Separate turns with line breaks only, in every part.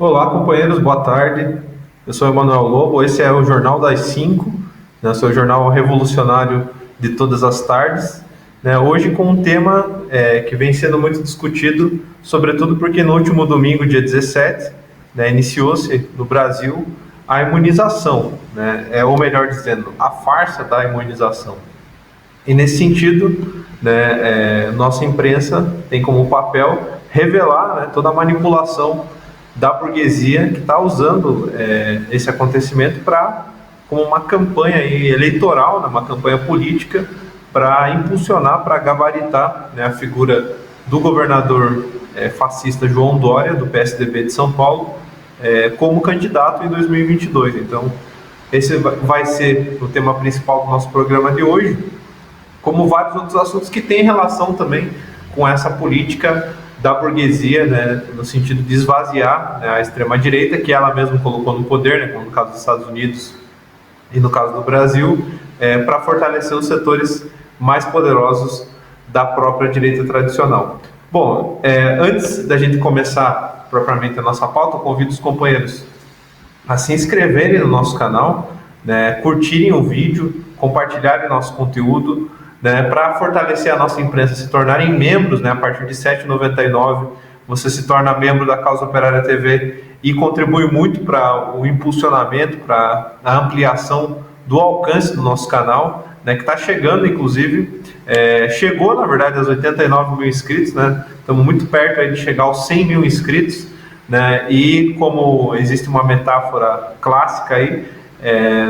Olá, companheiros, boa tarde. Eu sou Emanuel Lobo, esse é o Jornal das 5, né, o seu jornal revolucionário de todas as tardes, né, hoje com um tema que vem sendo muito discutido, sobretudo porque no último domingo, dia 17, né, iniciou-se no Brasil a imunização, né, ou melhor dizendo, a farsa da imunização. E nesse sentido, né, nossa imprensa tem como papel revelar, né, toda a manipulação da burguesia que está usando esse acontecimento como uma campanha aí eleitoral, né, uma campanha política para impulsionar, para gabaritar, né, a figura do governador fascista João Dória, do PSDB de São Paulo, como candidato em 2022. Então, esse vai ser o tema principal do nosso programa de hoje, como vários outros assuntos que têm relação também com essa política da burguesia, né, no sentido de esvaziar, né, a extrema-direita, que ela mesma colocou no poder, né, como no caso dos Estados Unidos e no caso do Brasil, para fortalecer os setores mais poderosos da própria direita tradicional. Bom, antes da gente começar propriamente a nossa pauta, eu convido os companheiros a se inscreverem no nosso canal, né, curtirem o vídeo, compartilharem nosso conteúdo, né, para fortalecer a nossa imprensa, se tornarem membros, né, a partir de R$ 7,99, você se torna membro da Causa Operária TV e contribui muito para o impulsionamento, para a ampliação do alcance do nosso canal, né, que está chegando, inclusive, chegou, na verdade, aos 89 mil inscritos, né, estamos muito perto aí de chegar aos 100 mil inscritos, né, e como existe uma metáfora clássica aí,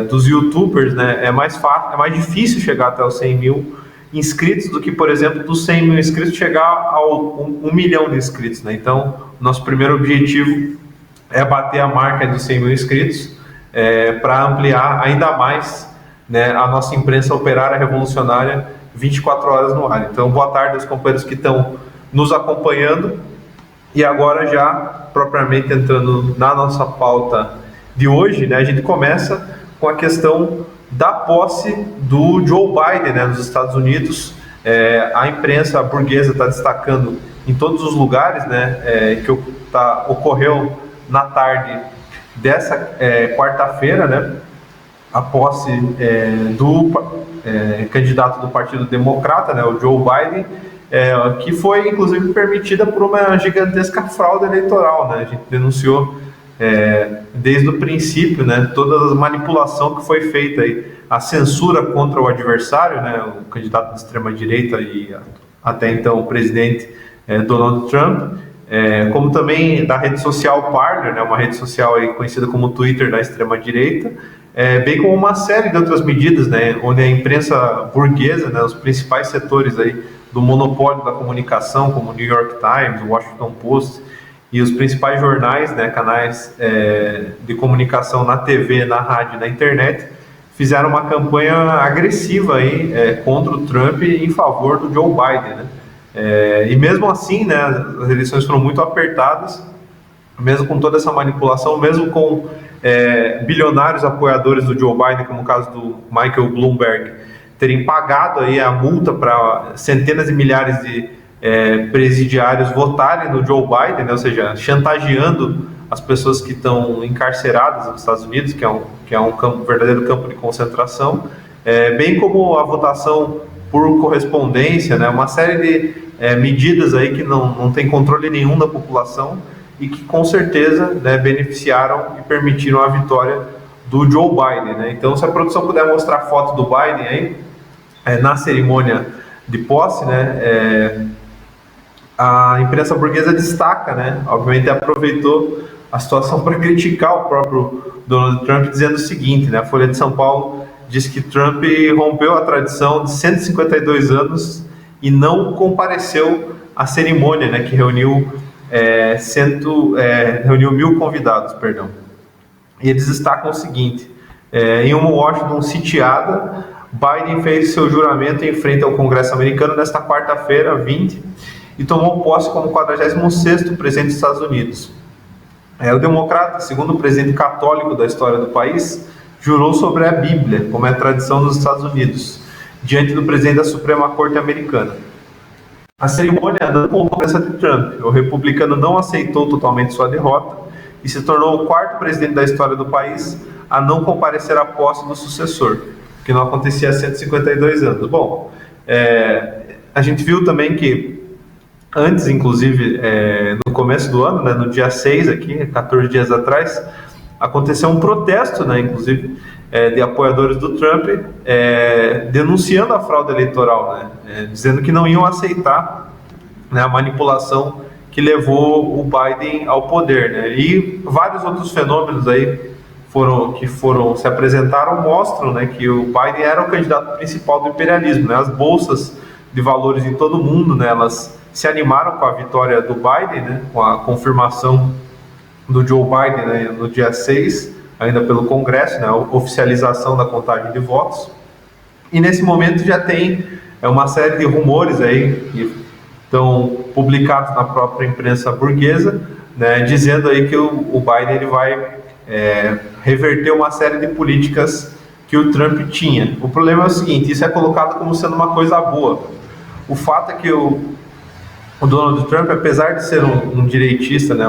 dos youtubers, né, é mais difícil chegar até os 100 mil inscritos do que, por exemplo, dos 100 mil inscritos chegar ao 1 milhão de inscritos, né? Então, nosso primeiro objetivo é bater a marca dos 100 mil inscritos para ampliar ainda mais, né, a nossa imprensa operária revolucionária 24 horas no ar. Então, boa tarde aos companheiros que estão nos acompanhando e agora já propriamente entrando na nossa pauta de hoje, né, a gente começa com a questão da posse do Joe Biden, né, nos Estados Unidos. A imprensa burguesa está destacando em todos os lugares, né, que ocorreu na tarde dessa quarta-feira, né, a posse do candidato do Partido Democrata, né, o Joe Biden, que foi inclusive permitida por uma gigantesca fraude eleitoral, né. A gente denunciou desde o princípio, né, toda a manipulação que foi feita aí, a censura contra o adversário, né, o candidato de extrema-direita e até então o presidente Donald Trump, como também da rede social Parler, né, uma rede social aí conhecida como Twitter da extrema-direita, bem como uma série de outras medidas, né, onde a imprensa burguesa, né, os principais setores aí do monopólio da comunicação, como o New York Times, o Washington Post, e os principais jornais, né, canais de comunicação na TV, na rádio e na internet, fizeram uma campanha agressiva aí, contra o Trump em favor do Joe Biden, né? E mesmo assim, né, as eleições foram muito apertadas, mesmo com toda essa manipulação, mesmo com bilionários apoiadores do Joe Biden, como o caso do Michael Bloomberg, terem pagado aí a multa para centenas de milhares de presidiários votarem no Joe Biden, né, ou seja, chantageando as pessoas que estão encarceradas nos Estados Unidos, que é um verdadeiro campo de concentração, bem como a votação por correspondência, né, uma série de medidas aí que não tem controle nenhum da população e que com certeza, né, beneficiaram e permitiram a vitória do Joe Biden, né. Então, se a produção puder mostrar a foto do Biden aí, na cerimônia de posse, né, a imprensa burguesa destaca, né, obviamente aproveitou a situação para criticar o próprio Donald Trump, dizendo o seguinte, né, a Folha de São Paulo diz que Trump rompeu a tradição de 152 anos e não compareceu à cerimônia, né, que reuniu 1.000 convidados, perdão. E eles destacam o seguinte: em uma Washington sitiada, Biden fez seu juramento em frente ao Congresso americano nesta quarta-feira, 20, e tomou posse como 46º presidente dos Estados Unidos. O democrata, segundo o presidente católico da história do país, jurou sobre a Bíblia, como é tradição nos Estados Unidos, diante do presidente da Suprema Corte americana. A cerimônia andou com a promessa de Trump. O republicano não aceitou totalmente sua derrota e se tornou o quarto presidente da história do país a não comparecer à posse do sucessor, que não acontecia há 152 anos. Bom, a gente viu também que antes, inclusive, no começo do ano, né, no dia 6 aqui, 14 dias atrás, aconteceu um protesto, né, inclusive, de apoiadores do Trump, denunciando a fraude eleitoral, né, dizendo que não iam aceitar, né, a manipulação que levou o Biden ao poder, né, e vários outros fenômenos aí que se apresentaram mostram, né, que o Biden era o candidato principal do imperialismo, né, as bolsas de valores em todo o mundo, né, elas se animaram com a vitória do Biden, né, com a confirmação do Joe Biden, né, no dia 6, ainda pelo Congresso, né, a oficialização da contagem de votos. E nesse momento já tem uma série de rumores aí que estão publicados na própria imprensa burguesa, né, dizendo aí que o Biden ele vai reverter uma série de políticas que o Trump tinha. O problema é o seguinte: isso é colocado como sendo uma coisa boa. O fato é que o Donald Trump, apesar de ser um direitista, né,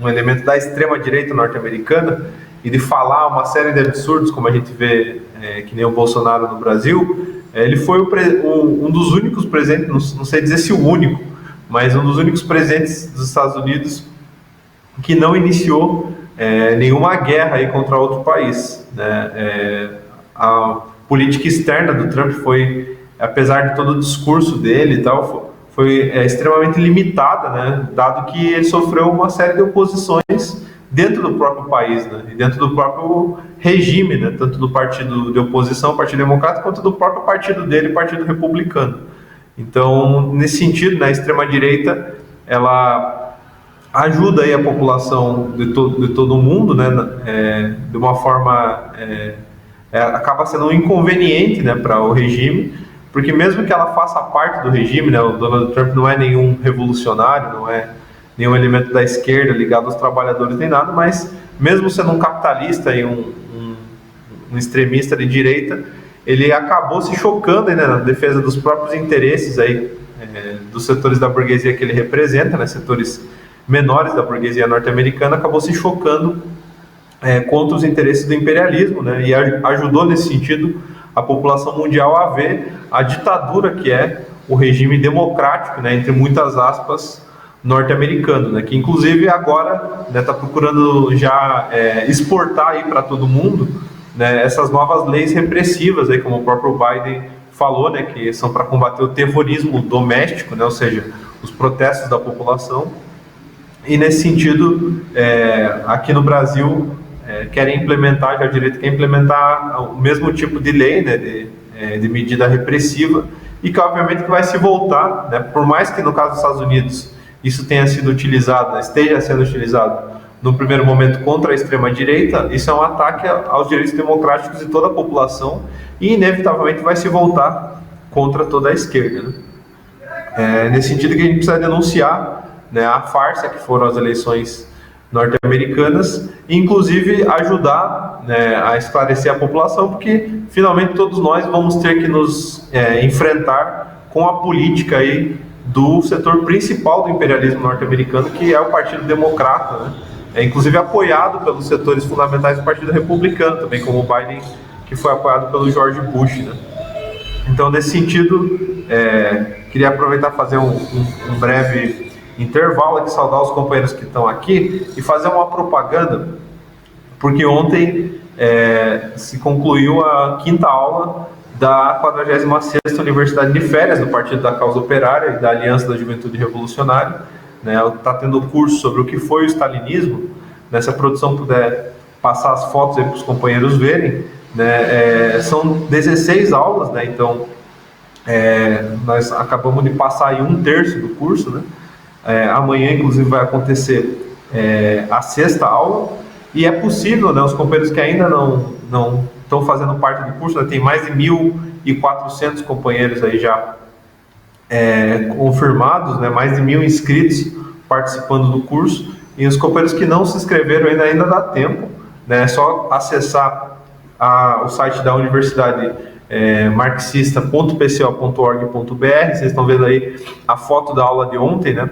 um elemento da extrema-direita norte-americana, e de falar uma série de absurdos, como a gente vê, que nem o Bolsonaro no Brasil, ele foi um dos únicos presidentes, não sei dizer se o único, mas um dos únicos presidentes dos Estados Unidos que não iniciou nenhuma guerra aí contra outro país, né? A política externa do Trump foi, apesar de todo o discurso dele e tal, foi extremamente limitada, né? Dado que ele sofreu uma série de oposições dentro do próprio país, né? E dentro do próprio regime, né? Tanto do partido de oposição, o Partido Democrata, quanto do próprio partido dele, o Partido Republicano. Então, nesse sentido, né, a extrema-direita, ela ajuda aí a população de todo o mundo, né, de uma forma, acaba sendo um inconveniente, né, para o regime, porque mesmo que ela faça parte do regime, né, o Donald Trump não é nenhum revolucionário, não é nenhum elemento da esquerda ligado aos trabalhadores nem nada, mas mesmo sendo um capitalista e um extremista de direita, ele acabou se chocando aí, né, na defesa dos próprios interesses aí, dos setores da burguesia que ele representa, né, setores menores da burguesia norte-americana, acabou se chocando contra os interesses do imperialismo, né, e ajudou nesse sentido a população mundial a ver a ditadura que é o regime democrático, né, entre muitas aspas, norte-americano, né, que inclusive agora está procurando já exportar aí para todo mundo, né, essas novas leis repressivas, aí, como o próprio Biden falou, né, que são para combater o terrorismo doméstico, né, ou seja, os protestos da população. E nesse sentido, aqui no Brasil, querem implementar, já a direita quer implementar o mesmo tipo de lei, né, de medida repressiva, e que obviamente que vai se voltar, né, por mais que no caso dos Estados Unidos isso tenha sido utilizado, né, esteja sendo utilizado no primeiro momento contra a extrema-direita, isso é um ataque aos direitos democráticos de toda a população e inevitavelmente vai se voltar contra toda a esquerda, né? Nesse sentido que a gente precisa denunciar, né, a farsa que foram as eleições norte-americanas e inclusive ajudar, né, a esclarecer a população, porque finalmente todos nós vamos ter que nos enfrentar com a política aí do setor principal do imperialismo norte-americano, que é o Partido Democrata, né? Inclusive apoiado pelos setores fundamentais do Partido Republicano, também como o Biden, que foi apoiado pelo George Bush, né? Então, nesse sentido, queria aproveitar e fazer um breve intervalo aqui, saudar os companheiros que estão aqui e fazer uma propaganda, porque ontem se concluiu a quinta aula da 46ª Universidade de Férias do Partido da Causa Operária e da Aliança da Juventude Revolucionária, né? Está tendo curso sobre o que foi o stalinismo, né? Se a produção puder passar as fotos aí para os companheiros verem, né? São 16 aulas, né? Então nós acabamos de passar aí 1/3 do curso, né? Amanhã inclusive vai acontecer a sexta aula, e é possível, né, os companheiros que ainda não estão fazendo parte do curso, né, tem mais de 1.400 companheiros aí já confirmados, né, mais de 1.000 inscritos participando do curso, e os companheiros que não se inscreveram ainda dá tempo, né, é só acessar o site da universidade, marxista.pco.org.br. Vocês estão vendo aí a foto da aula de ontem, né,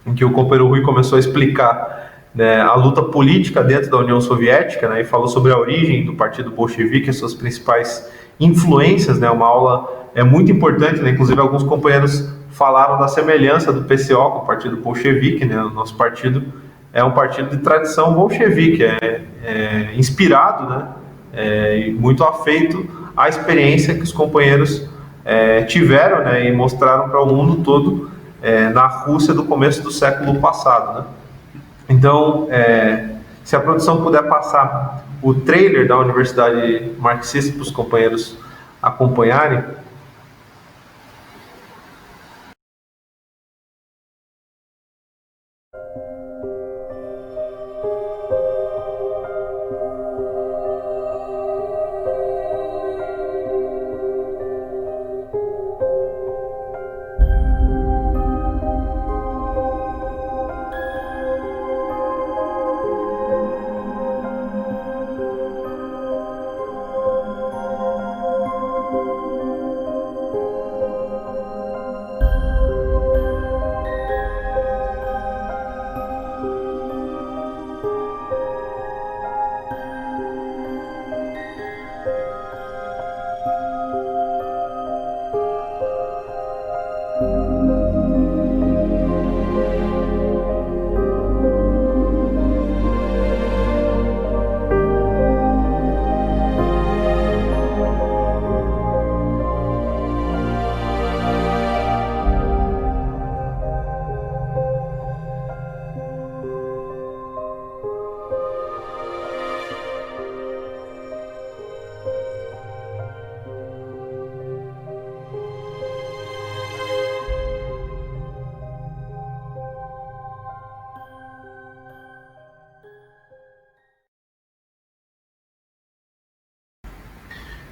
em que o companheiro Rui começou a explicar né, a luta política dentro da União Soviética, né, e falou sobre a origem do Partido Bolchevique, as suas principais influências, né, uma aula muito importante, né, inclusive alguns companheiros falaram da semelhança do PCO com o Partido Bolchevique, né, o nosso partido é um partido de tradição bolchevique, inspirado, né, e muito afeito à experiência que os companheiros tiveram, né, e mostraram para o mundo todo na Rússia do começo do século passado, né. Então, se a produção puder passar o trailer da Universidade Marxista para os companheiros acompanharem.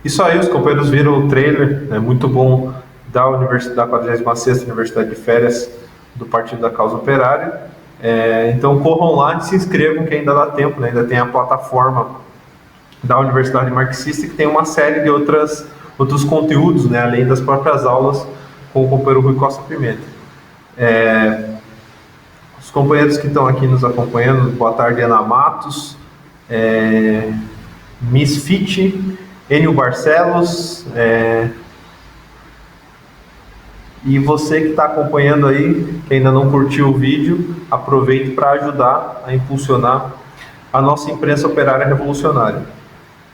Isso aí, os companheiros viram o trailer, é muito bom, da 46ª Universidade de Férias do Partido da Causa Operária. Então corram lá e se inscrevam, que ainda dá tempo, né? Ainda tem a plataforma da Universidade Marxista, que tem uma série de outros conteúdos, né? Além das próprias aulas com o companheiro Rui Costa Pimenta. Os companheiros que estão aqui nos acompanhando, boa tarde, Ana Matos, Miss Fit, Enio Barcelos, e você que está acompanhando aí, que ainda não curtiu o vídeo, aproveite para ajudar a impulsionar a nossa imprensa operária revolucionária.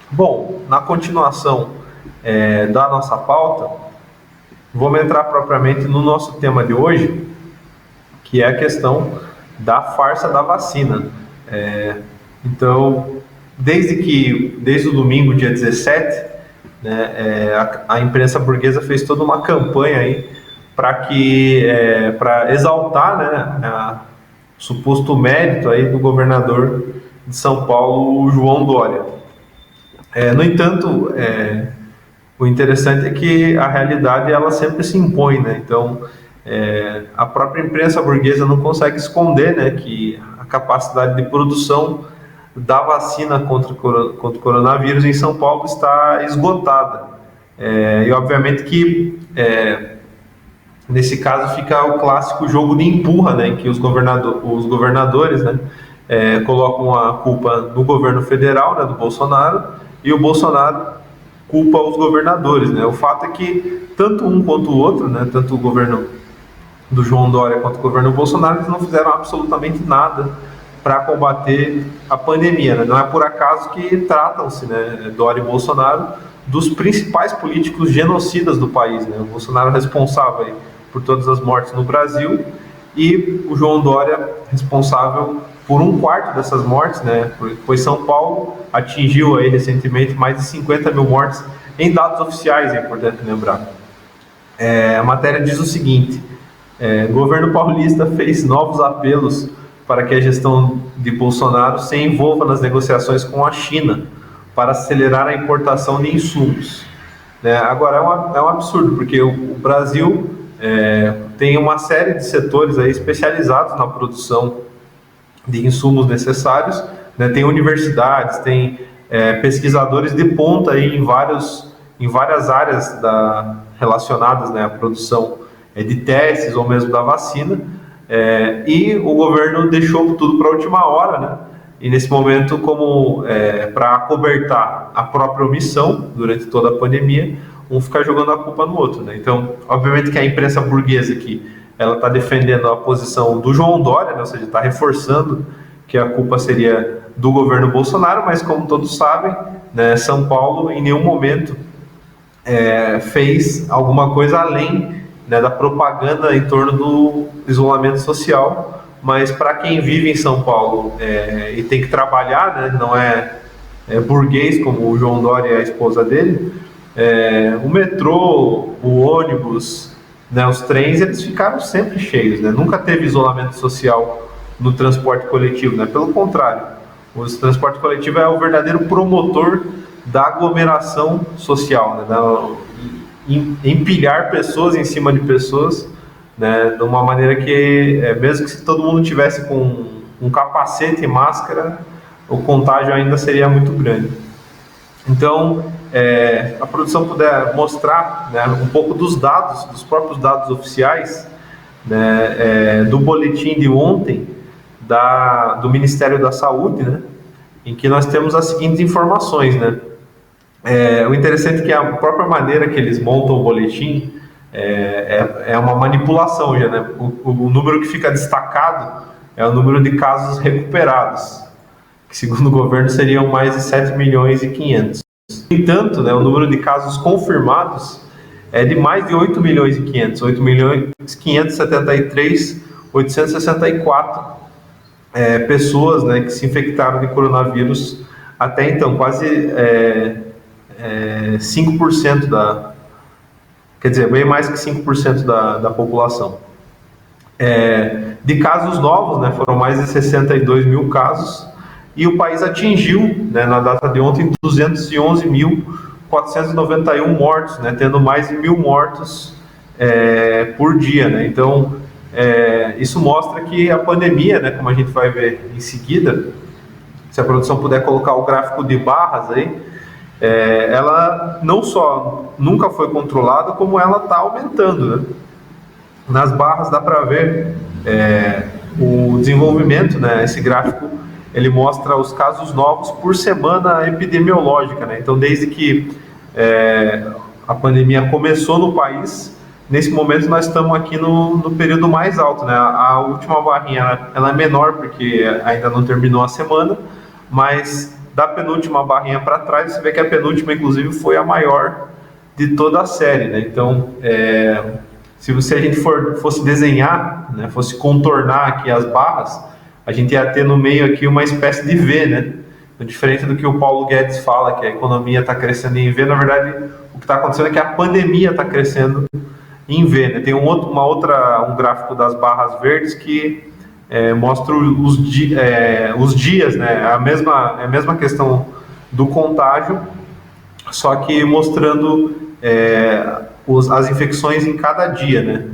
Bom, na continuação da nossa pauta, vamos entrar propriamente no nosso tema de hoje, que é a questão da farsa da vacina. Então, desde o domingo, dia 17, né, a imprensa burguesa fez toda uma campanha aí para exaltar, né, o suposto mérito aí do governador de São Paulo, João Dória. No entanto, o interessante é que a realidade ela sempre se impõe, né? Então, a própria imprensa burguesa não consegue esconder, né, que a capacidade de produção da vacina contra o coronavírus em São Paulo está esgotada. E obviamente que nesse caso fica o clássico jogo de empurra, né, em que os governadores, né, colocam a culpa no governo federal, né, do Bolsonaro, e o Bolsonaro culpa os governadores, né. O fato é que tanto um quanto o outro, né, tanto o governo do João Dória quanto o governo Bolsonaro, eles não fizeram absolutamente nada para combater a pandemia, né? Não é por acaso que tratam-se, né, Dória e Bolsonaro, dos principais políticos genocidas do país, né? O Bolsonaro responsável aí por todas as mortes no Brasil e o João Dória responsável por 1/4 dessas mortes, né? Pois São Paulo atingiu aí recentemente mais de 50 mil mortes em dados oficiais, é importante lembrar. A matéria diz o seguinte: o governo paulista fez novos apelos para que a gestão de Bolsonaro se envolva nas negociações com a China para acelerar a importação de insumos. Agora, é um absurdo, porque o Brasil tem uma série de setores aí especializados na produção de insumos necessários, né? Tem universidades, tem pesquisadores de ponta aí em várias áreas relacionadas, né, à produção de testes ou mesmo da vacina. e o governo deixou tudo para a última hora, né? E nesse momento, como para acobertar a própria omissão durante toda a pandemia, um ficar jogando a culpa no outro, né? Então, obviamente que a imprensa burguesa aqui, ela está defendendo a posição do João Dória, né? Ou seja, está reforçando que a culpa seria do governo Bolsonaro, mas como todos sabem, né, São Paulo em nenhum momento fez alguma coisa além, né, da propaganda em torno do isolamento social. Mas para quem vive em São Paulo e tem que trabalhar, né, não é burguês como o João Dória e a esposa dele, o metrô, o ônibus, né, os trens, eles ficaram sempre cheios, né? Nunca teve isolamento social no transporte coletivo, né? Pelo contrário, o transporte coletivo é o verdadeiro promotor da aglomeração social, né? Empilhar pessoas em cima de pessoas, né? De uma maneira que, mesmo que se todo mundo tivesse com um capacete e máscara, o contágio ainda seria muito grande. Então, a produção puder mostrar, né, um pouco dos dados, dos próprios dados oficiais, né, do boletim de ontem do Ministério da Saúde, né, em que nós temos as seguintes informações, né. O interessante é que a própria maneira que eles montam o boletim é uma manipulação já, né. O número que fica destacado é o número de casos recuperados, que segundo o governo seriam mais de 7 milhões e 500. No entanto, né, o número de casos confirmados é de mais de 8 milhões e 500, 8 milhões 573, 864 pessoas, né, que se infectaram de coronavírus até então, quase 5% quer dizer, bem mais que 5% da população. De casos novos, né, foram mais de 62 mil casos, e o país atingiu, né, na data de ontem, 211.491 mortos, né, tendo mais de 1.000 mortos por dia, né? Então, isso mostra que a pandemia, né, como a gente vai ver em seguida, se a produção puder colocar o gráfico de barras aí, ela não só nunca foi controlada, como ela está aumentando, né? Nas barras dá para ver o desenvolvimento, né? Esse gráfico ele mostra os casos novos por semana epidemiológica, né? Então, desde que a pandemia começou no país, nesse momento nós estamos aqui no período mais alto, né? A última barrinha ela é menor porque ainda não terminou a semana, mas da penúltima barrinha para trás você vê que a penúltima, inclusive, foi a maior de toda a série, né? Então, se a gente fosse desenhar, né, fosse contornar aqui as barras, a gente ia ter no meio aqui uma espécie de V, né? Diferente do que o Paulo Guedes fala, que a economia está crescendo em V, na verdade, o que está acontecendo é que a pandemia está crescendo em V, né? Tem um gráfico das barras verdes que mostra os dias, né? É a mesma questão do contágio, só que mostrando as infecções em cada dia, né?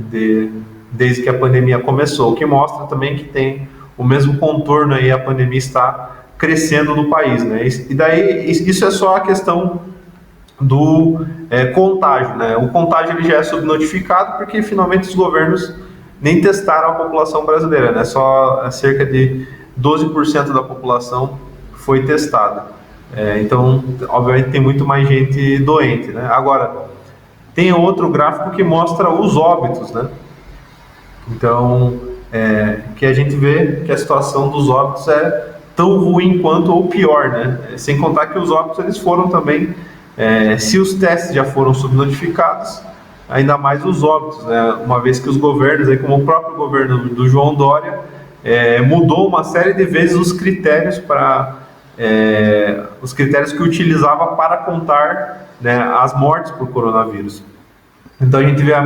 Desde que a pandemia começou, o que mostra também que tem o mesmo contorno aí, a pandemia está crescendo no país, né? E daí, isso é só a questão do contágio, né? O contágio ele já é subnotificado porque finalmente os governos nem testaram a população brasileira, né? Só cerca de 12% da população foi testada. Então, obviamente, tem muito mais gente doente, né? Agora, tem outro gráfico que mostra os óbitos, né? Então, que a gente vê que a situação dos óbitos é tão ruim quanto ou pior, né? Sem contar que os óbitos eles foram também, se os testes já foram subnotificados, ainda mais os óbitos, né? Uma vez que os governos, aí, como o próprio governo do João Dória, mudou uma série de vezes os critérios que utilizava para contar, né, as mortes por coronavírus. Então a gente vê o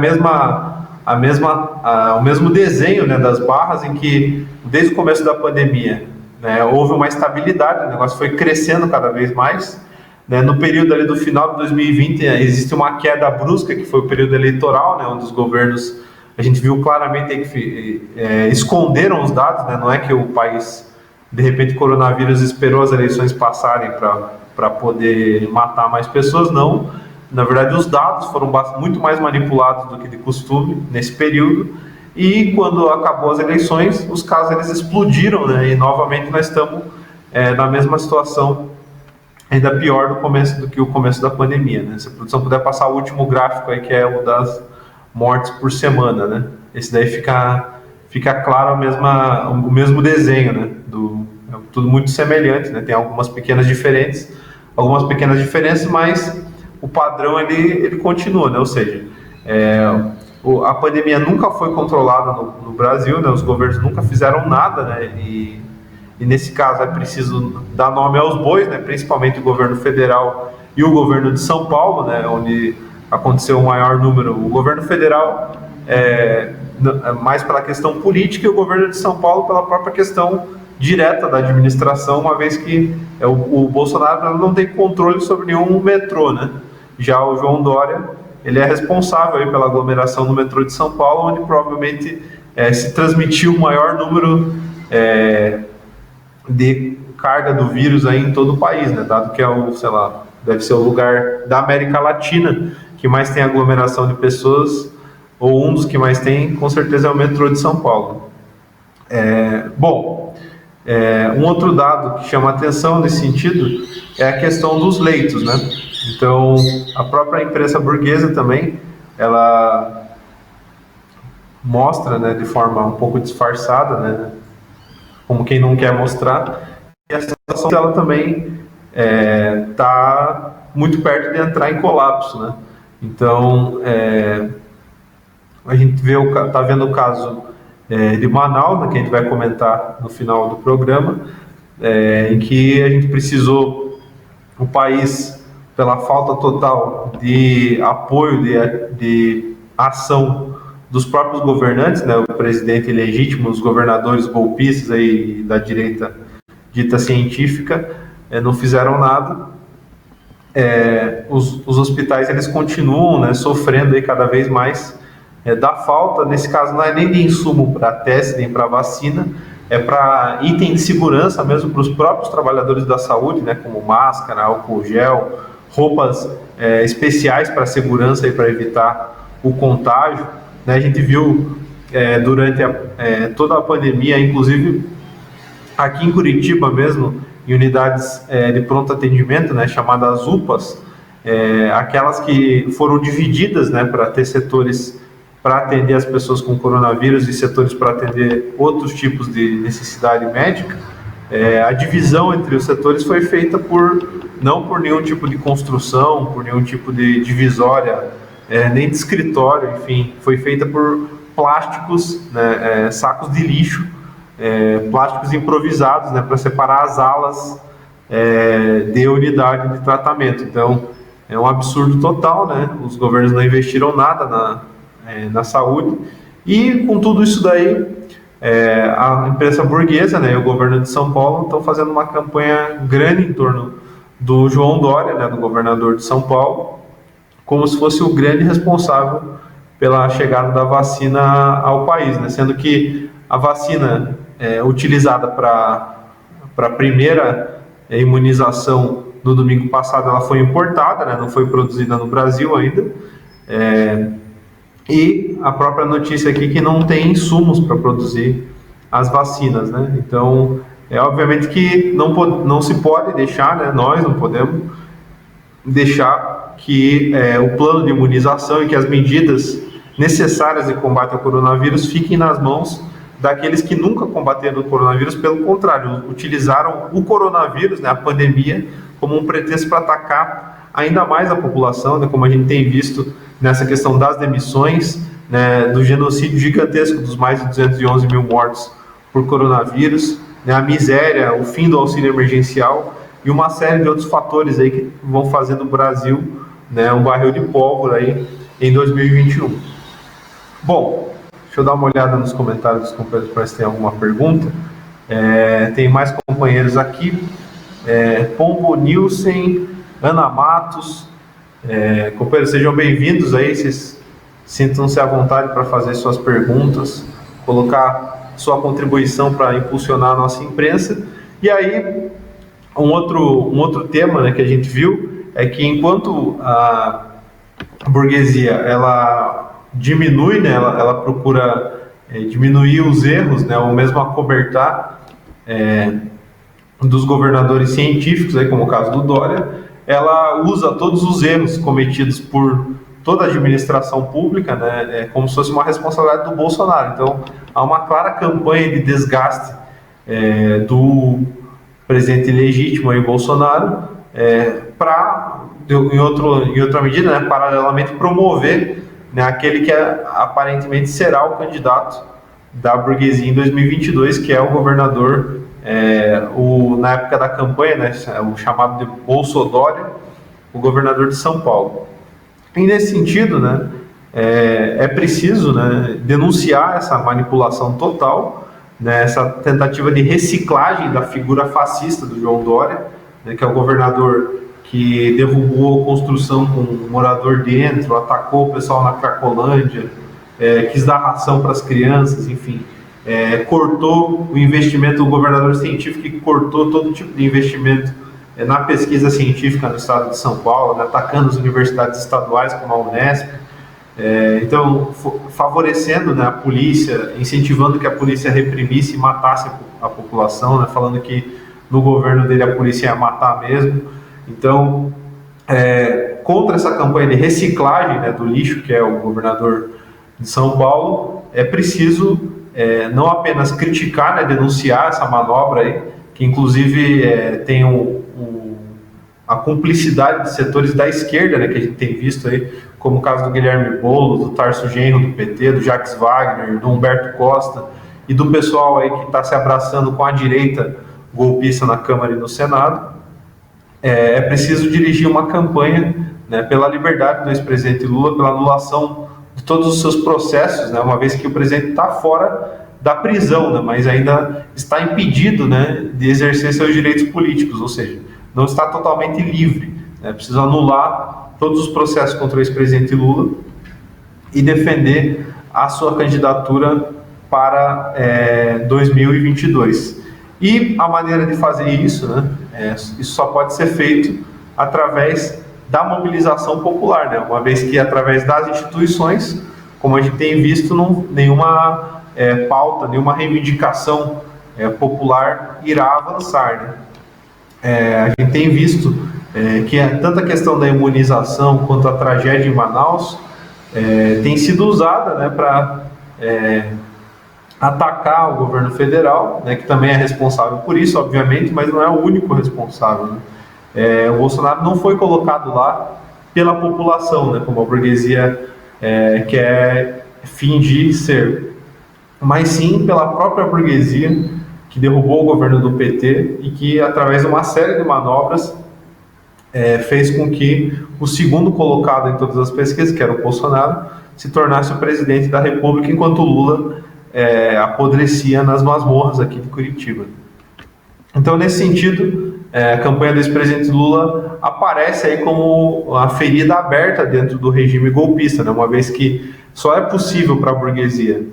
mesmo desenho, né, das barras, em que desde o começo da pandemia, né, houve uma estabilidade, o negócio foi crescendo cada vez mais, né. No período ali do final de 2020 existe uma queda brusca, que foi o período eleitoral, né, onde os governos, a gente viu claramente que esconderam os dados, né. Não é que o país, de repente, o coronavírus esperou as eleições passarem para poder matar mais pessoas, não. Na verdade, os dados foram muito mais manipulados do que de costume nesse período, e quando acabou as eleições, os casos eles explodiram, né? E novamente nós estamos na mesma situação, ainda pior do que o começo da pandemia, né? Se a produção puder passar o último gráfico aí, que é o das mortes por semana, né? Esse daí fica claro o mesmo desenho, né? É tudo muito semelhante, né? Tem algumas pequenas diferenças, mas o padrão ele continua, né? Ou seja, a pandemia nunca foi controlada no Brasil, né? Os governos nunca fizeram nada, né? E nesse caso é preciso dar nome aos bois, né? Principalmente o governo federal e o governo de São Paulo, né? Onde aconteceu o maior número. O governo federal mais pela questão política e o governo de São Paulo pela própria questão direta da administração, uma vez que o Bolsonaro não tem controle sobre nenhum metrô, né? Já o João Dória, ele é responsável aí pela aglomeração no metrô de São Paulo, onde provavelmente se transmitiu o maior número de carga do vírus aí em todo o país, né? Dado que deve ser o lugar da América Latina que mais tem aglomeração de pessoas, ou um dos que mais tem, com certeza é o metrô de São Paulo. Um outro dado que chama atenção nesse sentido é a questão dos leitos, né? Então, a própria imprensa burguesa também, ela mostra, né, de forma um pouco disfarçada, né, como quem não quer mostrar, e a situação dela também está muito perto de entrar em colapso, né? Então, a gente está vendo o caso de Manaus, né, que a gente vai comentar no final do programa, em que a gente precisou, o país, pela falta total de apoio, de ação dos próprios governantes, né, o presidente ilegítimo, os governadores golpistas aí da direita dita científica, não fizeram nada. Os hospitais eles continuam, né, sofrendo aí cada vez mais da falta. Nesse caso não é nem de insumo para teste, nem para vacina, é para item de segurança mesmo para os próprios trabalhadores da saúde, né, como máscara, álcool gel, roupas especiais para segurança e para evitar o contágio, né? A gente viu durante toda a pandemia, inclusive aqui em Curitiba mesmo, em unidades de pronto atendimento, né, chamadas UPAs, aquelas que foram divididas, né, para ter setores para atender as pessoas com coronavírus e setores para atender outros tipos de necessidade médica. A divisão entre os setores foi feita não por nenhum tipo de construção, por nenhum tipo de divisória, nem de escritório, enfim, foi feita por plásticos, né, sacos de lixo, plásticos improvisados, né, para separar as alas de unidade de tratamento. Então, é um absurdo total, né? Os governos não investiram nada na saúde, e com tudo isso daí, a imprensa burguesa, né, e o governo de São Paulo estão fazendo uma campanha grande em torno do João Dória, né, do governador de São Paulo, como se fosse o grande responsável pela chegada da vacina ao país, né? Sendo que a vacina utilizada para a primeira imunização no domingo passado, ela foi importada, né? Não foi produzida no Brasil ainda, e a própria notícia aqui que não tem insumos para produzir as vacinas, né? Então, obviamente que não se pode deixar, né? Nós não podemos deixar que o plano de imunização e que as medidas necessárias de combate ao coronavírus fiquem nas mãos daqueles que nunca combateram o coronavírus. Pelo contrário, utilizaram o coronavírus, né, a pandemia, como um pretexto para atacar ainda mais a população, né, como a gente tem visto nessa questão das demissões, né, do genocídio gigantesco dos mais de 211 mil mortos por coronavírus, né, a miséria, o fim do auxílio emergencial e uma série de outros fatores aí que vão fazer do Brasil, né, um barril de pólvora aí em 2021. Bom, deixa eu dar uma olhada nos comentários dos companheiros para ver se tem alguma pergunta. Tem mais companheiros aqui. Pombo Nilsen, Ana Matos. Companheiros, sejam bem-vindos aí. Vocês sintam-se à vontade para fazer suas perguntas, colocar sua contribuição para impulsionar a nossa imprensa. E aí, um outro tema, né, que a gente viu é que enquanto a burguesia ela diminui, né, ela procura diminuir os erros, né, ou mesmo acobertar dos governadores científicos, aí, como o caso do Dória, ela usa todos os erros cometidos por toda a administração pública, né, como se fosse uma responsabilidade do Bolsonaro. Então, há uma clara campanha de desgaste do presidente legítimo aí, Bolsonaro, para, em outra medida, né, paralelamente promover, né, aquele que aparentemente será o candidato da burguesia em 2022, que é o governador, na época da campanha, né, o chamado de Bolsodória, o governador de São Paulo. E nesse sentido, né, é preciso, né, denunciar essa manipulação total, né, essa tentativa de reciclagem da figura fascista do João Dória, né, que é o governador que derrubou a construção com um morador dentro, atacou o pessoal na Cracolândia, quis dar ração para as crianças, enfim, cortou o investimento, o governador científico que cortou todo tipo de investimento na pesquisa científica no estado de São Paulo, né, atacando as universidades estaduais como a Unesp, então favorecendo, né, a polícia, incentivando que a polícia reprimisse e matasse a população, né, falando que no governo dele a polícia ia matar mesmo. Então, contra essa campanha de reciclagem, né, do lixo, que é o governador de São Paulo, é preciso não apenas criticar, né, denunciar essa manobra aí, que inclusive tem a cumplicidade de setores da esquerda, né, que a gente tem visto aí, como o caso do Guilherme Boulos, do Tarso Genro do PT, do Jacques Wagner, do Humberto Costa e do pessoal aí que está se abraçando com a direita golpista na Câmara e no Senado. É preciso dirigir uma campanha, né, pela liberdade do ex-presidente Lula, pela anulação de todos os seus processos, né, uma vez que o presidente está fora da prisão, né, mas ainda está impedido, né, de exercer seus direitos políticos, ou seja, não está totalmente livre. É preciso anular todos os processos contra o ex-presidente Lula e defender a sua candidatura para 2022. E a maneira de fazer isso, né, isso só pode ser feito através da mobilização popular, né, uma vez que através das instituições, como a gente tem visto, nenhuma pauta, nenhuma reivindicação popular irá avançar, né. A gente tem visto que tanto a questão da imunização quanto a tragédia em Manaus tem sido usada, né, para atacar o governo federal, né, que também é responsável por isso, obviamente, mas não é o único responsável, né. O Bolsonaro não foi colocado lá pela população, né, como a burguesia quer fingir ser, mas sim pela própria burguesia que derrubou o governo do PT e que, através de uma série de manobras, fez com que o segundo colocado em todas as pesquisas, que era o Bolsonaro, se tornasse o presidente da República, enquanto o Lula apodrecia nas masmorras aqui de Curitiba. Então, nesse sentido, a campanha do ex-presidente Lula aparece aí como a ferida aberta dentro do regime golpista, né? Uma vez que só é possível para a burguesia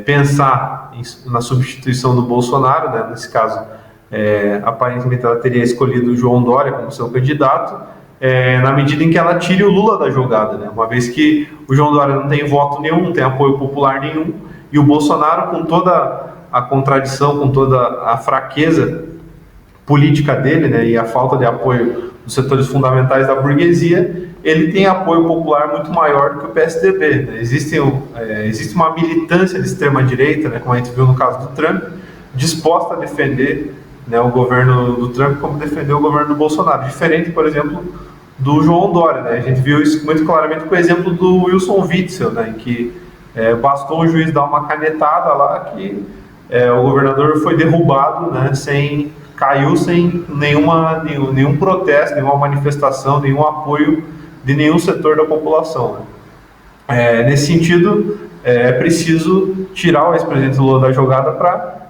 pensar na substituição do Bolsonaro, né? Nesse caso, aparentemente ela teria escolhido o João Dória como seu candidato, na medida em que ela tire o Lula da jogada, né? Uma vez que o João Dória não tem voto nenhum, não tem apoio popular nenhum, e o Bolsonaro, com toda a contradição, com toda a fraqueza política dele, né, e a falta de apoio dos setores fundamentais da burguesia, ele tem apoio popular muito maior do que o PSDB, né? Existe uma militância de extrema-direita, né, como a gente viu no caso do Trump, disposta a defender, né, o governo do Trump como defendeu o governo do Bolsonaro, diferente, por exemplo, do João Dória, né? A gente viu isso muito claramente com o exemplo do Wilson Witzel, né, em que bastou o juiz dar uma canetada lá que o governador foi derrubado, né, caiu sem nenhum protesto, nenhuma manifestação, nenhum apoio de nenhum setor da população, né? Nesse sentido, é preciso tirar o ex-presidente Lula da jogada para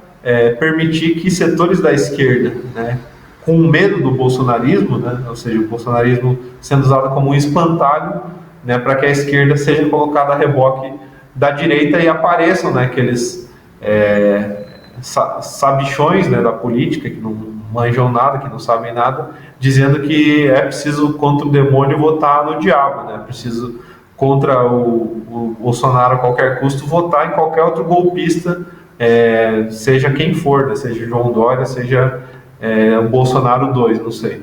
permitir que setores da esquerda, né, com medo do bolsonarismo, né, ou seja, o bolsonarismo sendo usado como um espantalho, né, para que a esquerda seja colocada a reboque da direita e apareçam, né, aqueles sabichões, né, da política, que não manjam nada, que não sabem nada, dizendo que é preciso, contra o demônio, votar no diabo, né? É preciso contra o Bolsonaro a qualquer custo, votar em qualquer outro golpista, seja quem for, né? Seja João Dória, seja o Bolsonaro 2, não sei.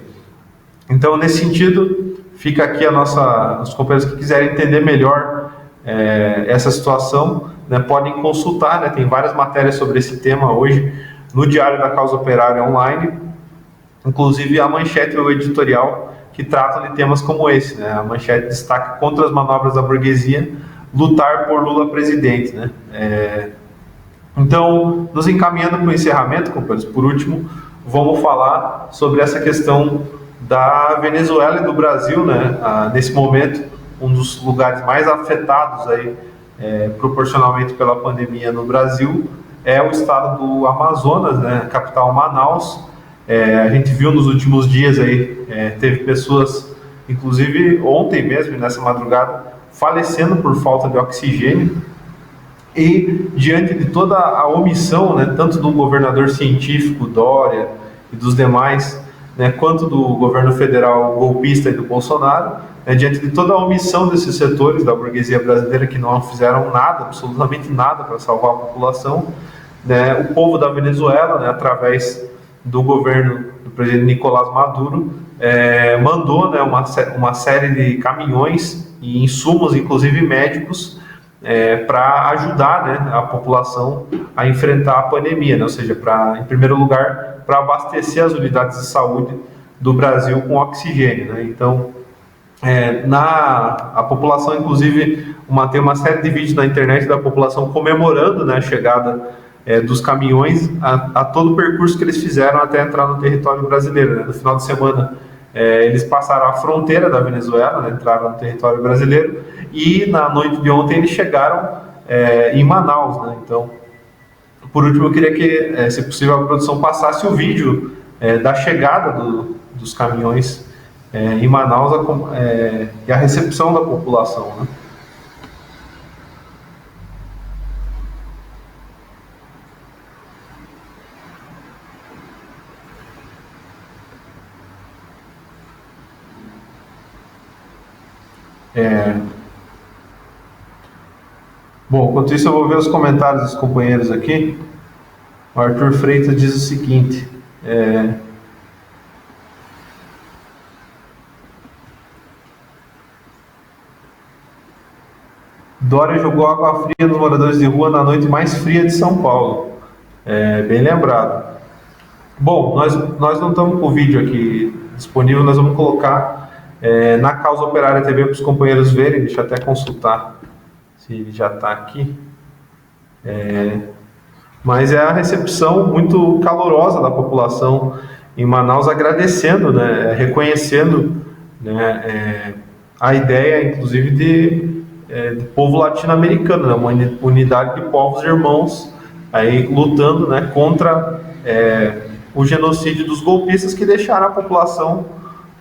Então, nesse sentido, fica aqui os companheiros que quiserem entender melhor essa situação, né, podem consultar, né, tem várias matérias sobre esse tema hoje no Diário da Causa Operária online, inclusive a manchete ou editorial que tratam de temas como esse, né? A manchete destaca contra as manobras da burguesia, lutar por Lula presidente, né? Então, nos encaminhando para o encerramento, companheiros, por último, vamos falar sobre essa questão da Venezuela e do Brasil, né? Nesse momento, um dos lugares mais afetados aí, proporcionalmente pela pandemia no Brasil, é o estado do Amazonas, né? Capital Manaus. A gente viu nos últimos dias aí, teve pessoas, inclusive ontem mesmo, nessa madrugada, falecendo por falta de oxigênio. E diante de toda a omissão, né, tanto do governador científico Dória e dos demais, né, quanto do governo federal golpista e do Bolsonaro, diante de toda a omissão desses setores da burguesia brasileira que não fizeram nada, absolutamente nada para salvar a população, né, o povo da Venezuela, né, através do governo do presidente Nicolás Maduro, mandou, né, uma série de caminhões e insumos, inclusive médicos, para ajudar, né, a população a enfrentar a pandemia, né? Ou seja, em primeiro lugar, para abastecer as unidades de saúde do Brasil com oxigênio, né? Então, a população, inclusive, tem uma série de vídeos na internet da população comemorando, né, a chegada dos caminhões a todo o percurso que eles fizeram até entrar no território brasileiro, né? No final de semana, eles passaram a fronteira da Venezuela, né, entraram no território brasileiro, e na noite de ontem eles chegaram em Manaus, né? Então, por último, eu queria que, se possível, a produção passasse o vídeo da chegada dos caminhões em Manaus e a recepção da população, né? Bom, enquanto isso eu vou ver os comentários dos companheiros aqui. O Arthur Freitas diz o seguinte: Dória jogou água fria nos moradores de rua na noite mais fria de São Paulo. Bem lembrado. Bom, nós não estamos com o vídeo aqui disponível, nós vamos colocar na Causa Operária TV para os companheiros verem. Deixa eu até consultar se ele já está aqui. Mas é a recepção muito calorosa da população em Manaus, agradecendo, né, reconhecendo, né, a ideia, inclusive, de povo latino-americano, né, uma unidade de povos irmãos, aí lutando, né, contra o genocídio dos golpistas que deixaram a população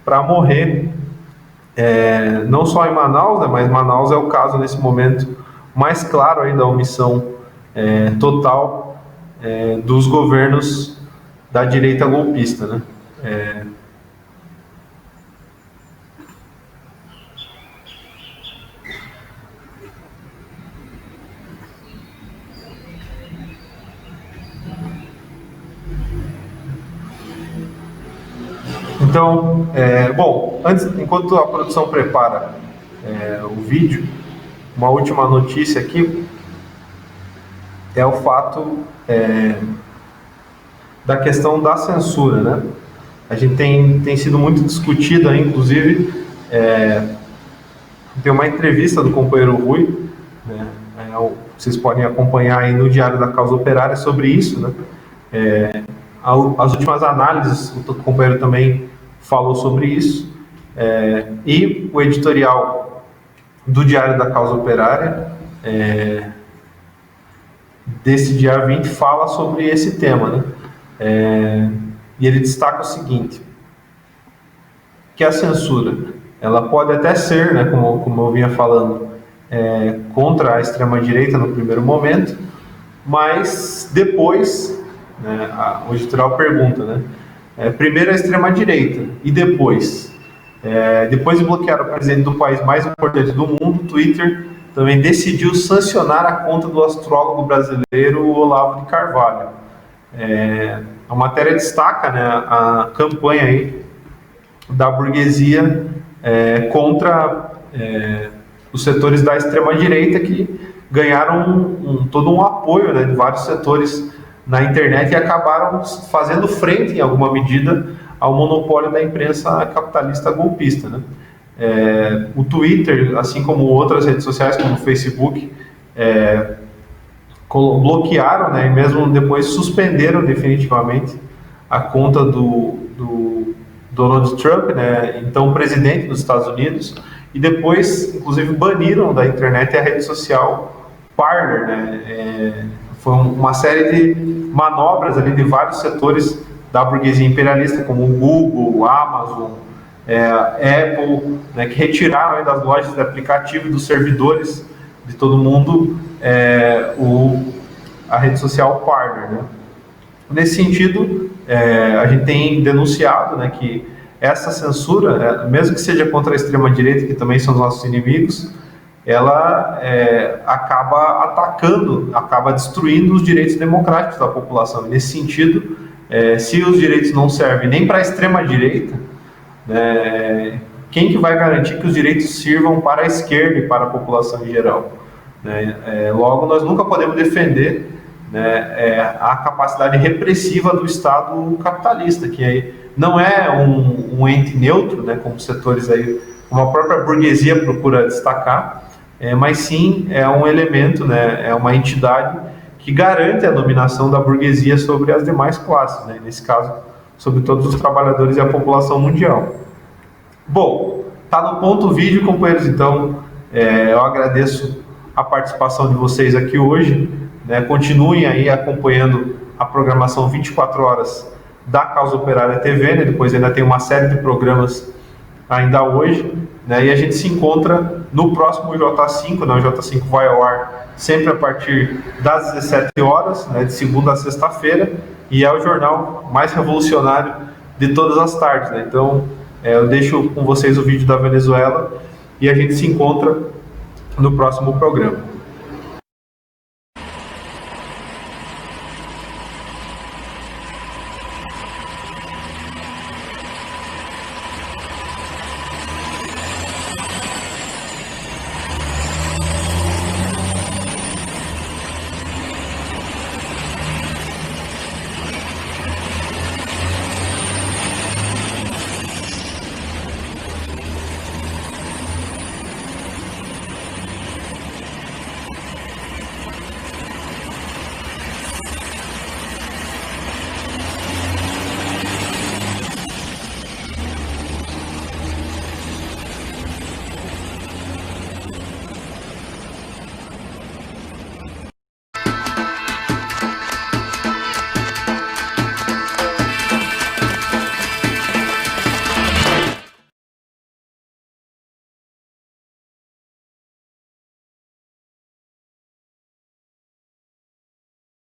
para morrer, não só em Manaus, né, mas Manaus é o caso nesse momento mais claro aí da omissão total dos governos da direita golpista, né? Então, bom, enquanto a produção prepara o vídeo, uma última notícia aqui é o fato da questão da censura, né? A gente tem sido muito discutida, inclusive, tem uma entrevista do companheiro Rui, né? Vocês podem acompanhar aí no Diário da Causa Operária sobre isso, né? As últimas análises, o companheiro também falou sobre isso, e o editorial do Diário da Causa Operária, desse dia 20, fala sobre esse tema, né? E ele destaca o seguinte, que a censura, ela pode até ser, né, como eu vinha falando, contra a extrema-direita no primeiro momento, mas depois, né, o editorial pergunta, né, primeiro a extrema-direita, e depois? Depois de bloquear o presidente do país mais importante do mundo, o Twitter também decidiu sancionar a conta do astrólogo brasileiro Olavo de Carvalho. A matéria destaca, né, a campanha aí da burguesia contra os setores da extrema-direita, que ganharam todo um apoio, né, de vários setores na internet e acabaram fazendo frente, em alguma medida, ao monopólio da imprensa capitalista golpista, né? O Twitter, assim como outras redes sociais, como o Facebook, bloquearam, né, e mesmo depois suspenderam definitivamente a conta do Donald Trump, né, então presidente dos Estados Unidos, e depois, inclusive, baniram da internet a rede social Parler, né? Foi uma série de manobras ali de vários setores da burguesia imperialista, como o Google, a Amazon, a Apple, né, que retiraram aí das lojas de aplicativo e dos servidores de todo mundo a rede social Parler, né? Nesse sentido, a gente tem denunciado, né, que essa censura, mesmo que seja contra a extrema-direita, que também são os nossos inimigos, ela acaba atacando, acaba destruindo os direitos democráticos da população. E nesse sentido, se os direitos não servem nem para a extrema-direita, né, quem que vai garantir que os direitos sirvam para a esquerda e para a população em geral? Logo, nós nunca podemos defender, né, a capacidade repressiva do Estado capitalista, que não é um ente neutro, né, como setores aí, como a própria burguesia procura destacar, mas sim é um elemento, né, é uma entidade que garante a dominação da burguesia sobre as demais classes, né, nesse caso, sobre todos os trabalhadores e a população mundial. Bom, tá no ponto o vídeo, companheiros, então eu agradeço a participação de vocês aqui hoje, né, continuem aí acompanhando a programação 24 horas da Causa Operária TV, né, depois ainda tem uma série de programas ainda hoje, né, e a gente se encontra no próximo J5, né, o J5 vai ao ar sempre a partir das 17 horas, né, de segunda a sexta-feira, e é o jornal mais revolucionário de todas as tardes, né? Então eu deixo com vocês o vídeo da Venezuela e a gente se encontra no próximo programa.